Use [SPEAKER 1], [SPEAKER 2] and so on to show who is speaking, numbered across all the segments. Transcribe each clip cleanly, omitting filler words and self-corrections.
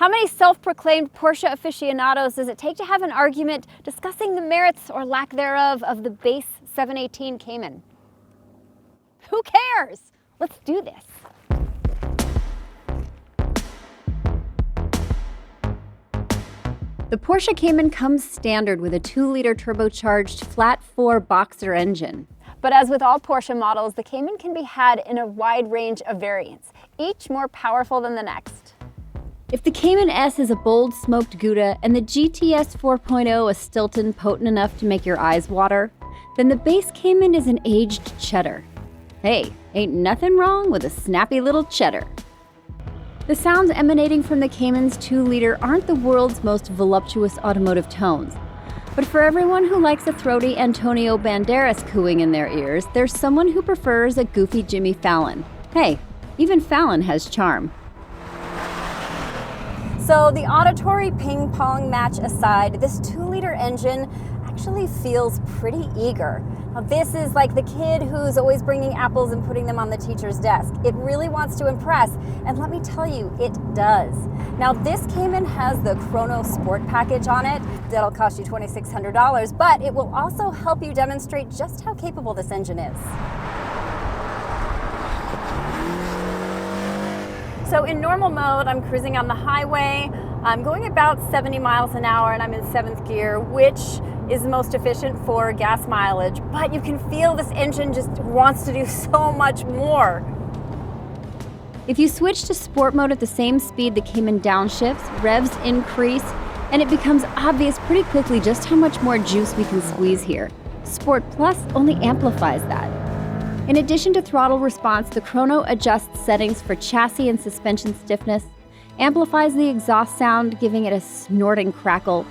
[SPEAKER 1] How many self-proclaimed Porsche aficionados does it take to have an argument discussing the merits or lack thereof of the base 718 Cayman? Who cares? Let's do this. The Porsche Cayman comes standard with a 2-liter turbocharged flat-4 boxer engine. But as with all Porsche models, the Cayman can be had in a wide range of variants, each more powerful than the next. If the Cayman S is a bold smoked Gouda and the GTS 4.0 a Stilton potent enough to make your eyes water, then the base Cayman is an aged cheddar. Hey, ain't nothing wrong with a snappy little cheddar. The sounds emanating from the Cayman's 2-liter aren't the world's most voluptuous automotive tones. But for everyone who likes a throaty Antonio Banderas cooing in their ears, there's someone who prefers a goofy Jimmy Fallon. Hey, even Fallon has charm. So the auditory ping-pong match aside, this 2-liter engine actually feels pretty eager. Now this is like the kid who's always bringing apples and putting them on the teacher's desk. It really wants to impress, and let me tell you, it does. Now this Cayman has the Chrono Sport package on it. That'll cost you $2,600, but it will also help you demonstrate just how capable this engine is. So in normal mode, I'm cruising on the highway. I'm going about 70 miles an hour and I'm in 7th gear, which is most efficient for gas mileage. But you can feel this engine just wants to do so much more. If you switch to sport mode at the same speed the Cayman downshifts, revs increase, and it becomes obvious pretty quickly just how much more juice we can squeeze here. Sport Plus only amplifies that. In addition to throttle response, the Chrono adjusts settings for chassis and suspension stiffness, amplifies the exhaust sound, giving it a snorting crackle.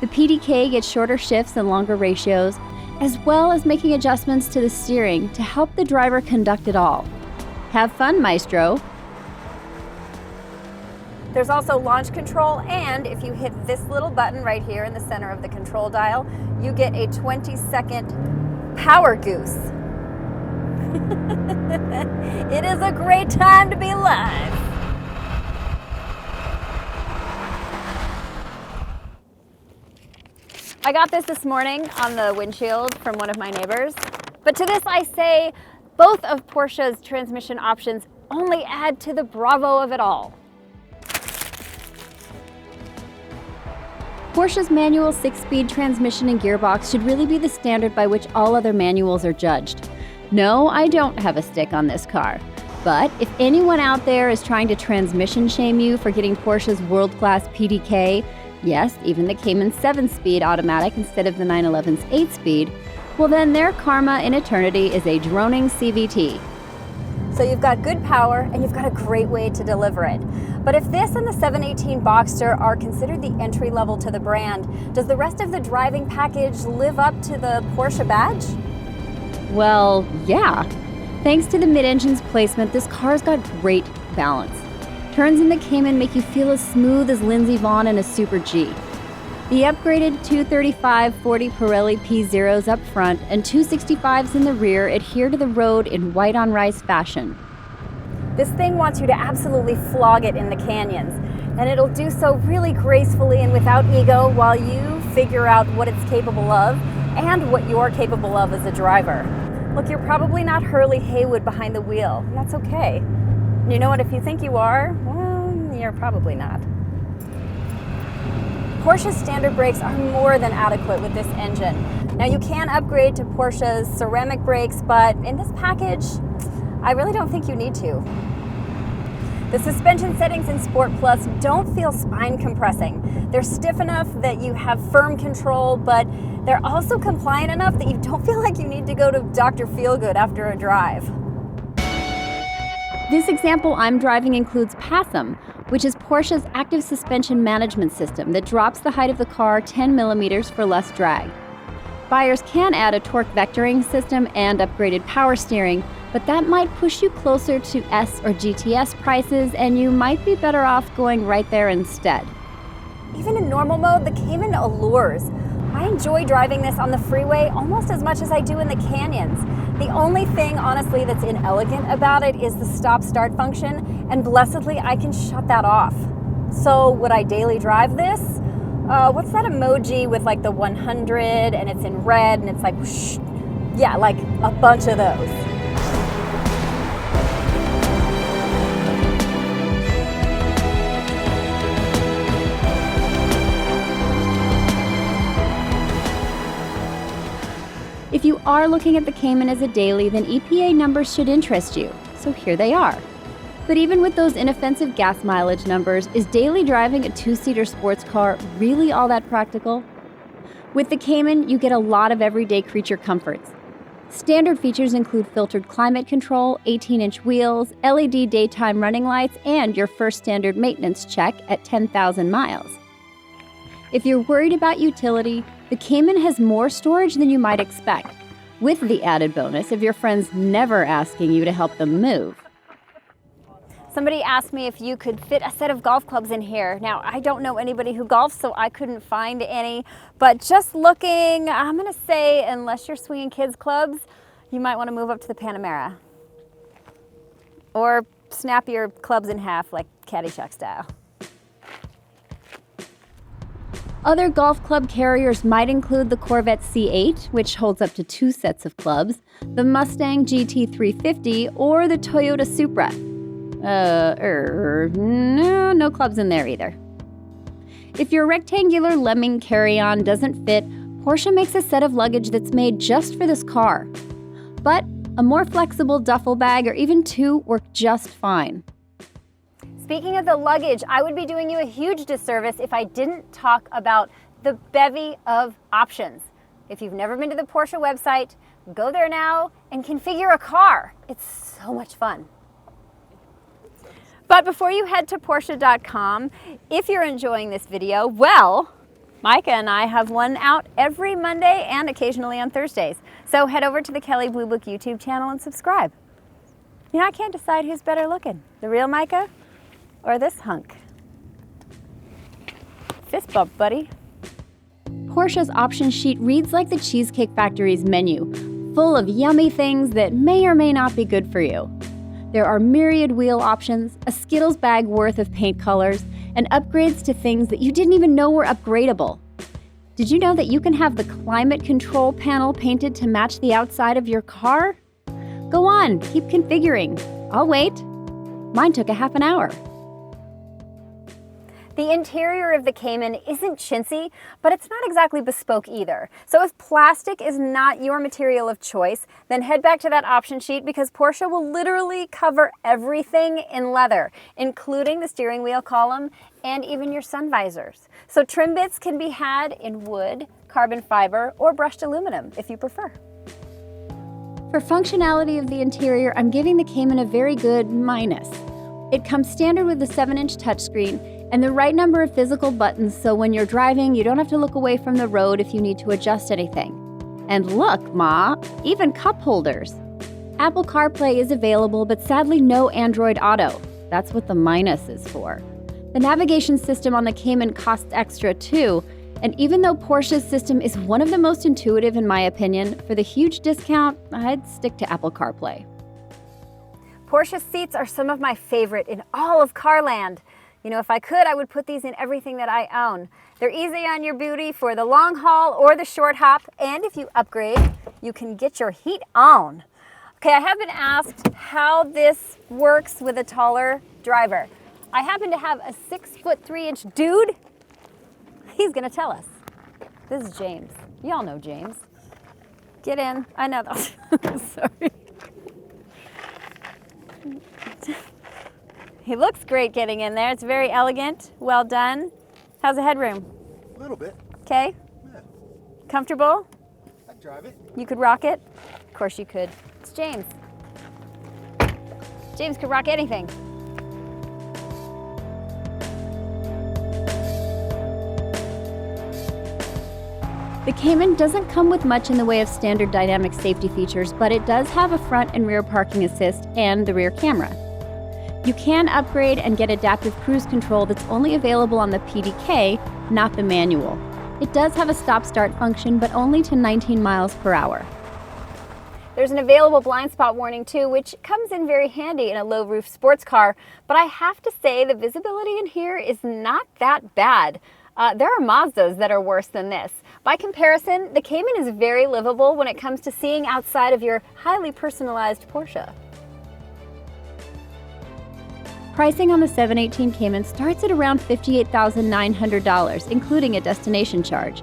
[SPEAKER 1] The PDK gets shorter shifts and longer ratios, as well as making adjustments to the steering to help the driver conduct it all. Have fun, maestro! There's also launch control, and if you hit this little button right here in the center of the control dial, you get a 20-second power goose. It is a great time to be alive. I got this morning on the windshield from one of my neighbors. But to this I say, both of Porsche's transmission options only add to the bravo of it all. Porsche's manual 6-speed transmission and gearbox should really be the standard by which all other manuals are judged. No, I don't have a stick on this car. But if anyone out there is trying to transmission shame you for getting Porsche's world-class PDK, yes, even the Cayman 7-speed automatic instead of the 911's 8-speed, well then their karma in eternity is a droning CVT. So you've got good power and you've got a great way to deliver it. But if this and the 718 Boxster are considered the entry level to the brand, does the rest of the driving package live up to the Porsche badge? Well, yeah. Thanks to the mid-engine's placement, this car's got great balance. Turns in the Cayman make you feel as smooth as Lindsey Vonn in a Super G. The upgraded 235/40 Pirelli P0s up front and 265s in the rear adhere to the road in white-on-rice fashion. This thing wants you to absolutely flog it in the canyons, and it'll do so really gracefully and without ego while you figure out what it's capable of and what you're capable of as a driver. Look, you're probably not Hurley Haywood behind the wheel, and that's okay. You know what, if you think you are, well, you're probably not. Porsche's standard brakes are more than adequate with this engine. Now you can upgrade to Porsche's ceramic brakes, but in this package, I really don't think you need to. The suspension settings in Sport Plus don't feel spine compressing. They're stiff enough that you have firm control, but they're also compliant enough that you don't feel like you need to go to Dr. Feelgood after a drive. This example I'm driving includes PASM, which is Porsche's active suspension management system that drops the height of the car 10 millimeters for less drag. Buyers can add a torque vectoring system and upgraded power steering, but that might push you closer to S or GTS prices, and you might be better off going right there instead. Even in normal mode, the Cayman allures. I enjoy driving this on the freeway almost as much as I do in the canyons. The only thing, honestly, that's inelegant about it is the stop-start function, and blessedly, I can shut that off. So would I daily drive this? What's that emoji with like the 100 and it's in red and it's like whoosh? Yeah, like a bunch of those. If you are looking at the Cayman as a daily, then EPA numbers should interest you. So here they are. But even with those inoffensive gas mileage numbers, is daily driving a two-seater sports car really all that practical? With the Cayman, you get a lot of everyday creature comforts. Standard features include filtered climate control, 18-inch wheels, LED daytime running lights, and your first standard maintenance check at 10,000 miles. If you're worried about utility, the Cayman has more storage than you might expect, with the added bonus of your friends never asking you to help them move. Somebody asked me if you could fit a set of golf clubs in here. Now, I don't know anybody who golfs, so I couldn't find any. But just looking, I'm going to say, unless you're swinging kids' clubs, you might want to move up to the Panamera. Or snap your clubs in half, like Caddyshack style. Other golf club carriers might include the Corvette C8, which holds up to 2 sets of clubs, the Mustang GT350, or the Toyota Supra. No clubs in there either. If your rectangular Lemming carry-on doesn't fit, Porsche makes a set of luggage that's made just for this car. But a more flexible duffel bag or even 2 work just fine. Speaking of the luggage, I would be doing you a huge disservice if I didn't talk about the bevy of options. If you've never been to the Porsche website, go there now and configure a car. It's so much fun. But before you head to Porsche.com, if you're enjoying this video, well, Micah and I have one out every Monday and occasionally on Thursdays. So head over to the Kelley Blue Book YouTube channel and subscribe. You know, I can't decide who's better looking, the real Micah or this hunk. Fist bump, buddy. Porsche's option sheet reads like the Cheesecake Factory's menu, full of yummy things that may or may not be good for you. There are myriad wheel options, a Skittles bag worth of paint colors, and upgrades to things that you didn't even know were upgradable. Did you know that you can have the climate control panel painted to match the outside of your car? Go on, keep configuring. I'll wait. Mine took a half an hour. The interior of the Cayman isn't chintzy, but it's not exactly bespoke either. So if plastic is not your material of choice, then head back to that option sheet because Porsche will literally cover everything in leather, including the steering wheel column and even your sun visors. So trim bits can be had in wood, carbon fiber, or brushed aluminum if you prefer. For functionality of the interior, I'm giving the Cayman a very good minus. It comes standard with a 7-inch touchscreen and the right number of physical buttons, so when you're driving, you don't have to look away from the road if you need to adjust anything. And look, Ma, even cup holders. Apple CarPlay is available, but sadly no Android Auto. That's what the minus is for. The navigation system on the Cayman costs extra too, and even though Porsche's system is one of the most intuitive in my opinion, for the huge discount, I'd stick to Apple CarPlay. Porsche seats are some of my favorite in all of Carland. You know, if I could, I would put these in everything that I own. They're easy on your booty for the long haul or the short hop, and if you upgrade, you can get your heat on. Okay, I have been asked how this works with a taller driver. I happen to have a 6'3" dude. He's gonna tell us. This is James. Y'all know James. Get in. I know that. Sorry. He looks great getting in there. It's very elegant. Well done. How's the headroom?
[SPEAKER 2] A little bit.
[SPEAKER 1] Okay.
[SPEAKER 2] Yeah.
[SPEAKER 1] Comfortable?
[SPEAKER 2] I'd drive it.
[SPEAKER 1] You could rock it? Of course you could. It's James. James could rock anything. The Cayman doesn't come with much in the way of standard dynamic safety features, but it does have a front and rear parking assist and the rear camera. You can upgrade and get adaptive cruise control that's only available on the PDK, not the manual. It does have a stop-start function, but only to 19 miles per hour. There's an available blind spot warning too, which comes in very handy in a low roof sports car, but I have to say the visibility in here is not that bad. There are Mazdas that are worse than this. By comparison, the Cayman is very livable when it comes to seeing outside of your highly personalized Porsche. Pricing on the 718 Cayman starts at around $58,900, including a destination charge.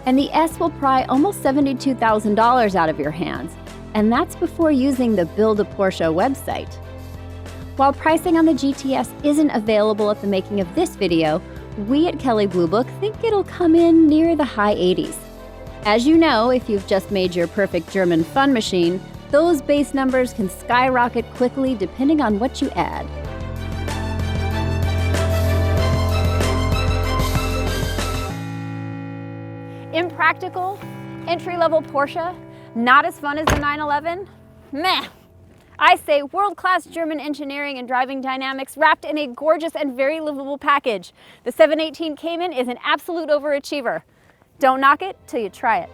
[SPEAKER 1] And the S will pry almost $72,000 out of your hands. And that's before using the Build a Porsche website. While pricing on the GTS isn't available at the making of this video, we at Kelley Blue Book think it'll come in near the high 80s. As you know, if you've just made your perfect German fun machine, those base numbers can skyrocket quickly depending on what you add. Impractical, entry-level Porsche, not as fun as the 911? Meh! I say world-class German engineering and driving dynamics wrapped in a gorgeous and very livable package. The 718 Cayman is an absolute overachiever. Don't knock it till you try it.